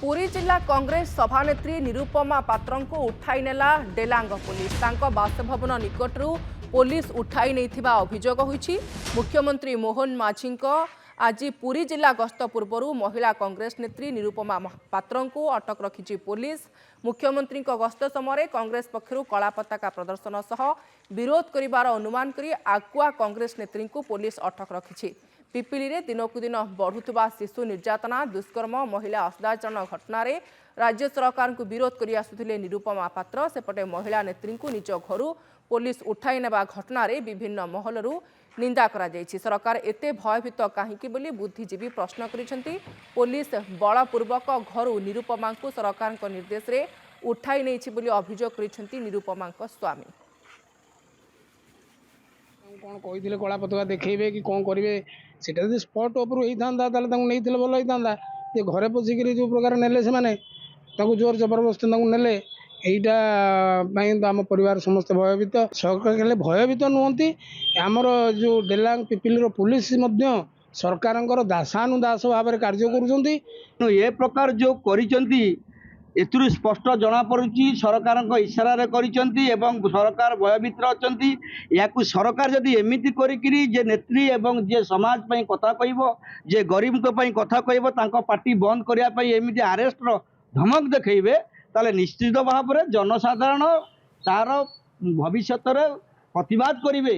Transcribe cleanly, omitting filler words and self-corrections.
पुरी जिला कांग्रेस सभानेत्री निरुपमा पात्र को उठाई नेला डेलांग पुलिस बासभवन निकटरू पुलिस उठाई नहीं अभियोग होईछि। मुख्यमंत्री मोहन माझी आज पुरी जिला गस्त पूर्व महिला कांग्रेस नेत्री निरुपमा पात्र को अटक रखी पुलिस। मुख्यमंत्री गस्त समय कांग्रेस पक्षर कला पताका प्रदर्शन सह विरोध करिवार अनुमान करी आगुआ कांग्रेस नेत्री को पुलिस अटक रखी। पिपिली रे दिनकु दिन बढ़ुवा शिशु निर्यातना दुष्कर्म महिला अश्लीलचरण घटन राज्य सरकार को विरोध करि आसुथिले निरुपमा पात्र सेपटे महिला नेत्री को निज घरू पुलिस उठाई नेबा घटन विभिन्न महलरू निंदा करा जायछि। सरकार एते भयभीत काहीकि बोली बुद्धिजीवी प्रश्न करिसेंति। पुलिस बलपूर्वक घरू निरुपमा को सरकार निर्देश रे उठाई नैछि बोली अभियोग करिसेंति निरुपमा स्वामी। कौन कही कला पताका देखेबे कि कौन करेंगे सेटा जब स्पट उपर होता नहीं भल होता घरे पशिक जो प्रकार नेले से जोर जबरदस्त नेले यहाँ आम परिवार समस्त भयभीत सरकार भयभीत नुहति आमर जो डेलांग पिपिली पुलिस सरकार दासानुदास भाव में कार्य कर प्रकार जो करिसेंती एथुरु स्पष्ट जना पड़ुची सरकार इशारा करिसेंती एवं सरकार भयभीत अछंती। याकु सरकार जदि एमिति करिकिरी जे नेत्री एवं जे समाज पई कथा कहबो जे गरीब को पई कथा कहबो तांको पार्टी बंद करिया पई एमिति अरेस्ट रो धमक देखैबे ताले निश्चित भाव में जनसाधारण तार भविष्य रे प्रतिवाद करिवे।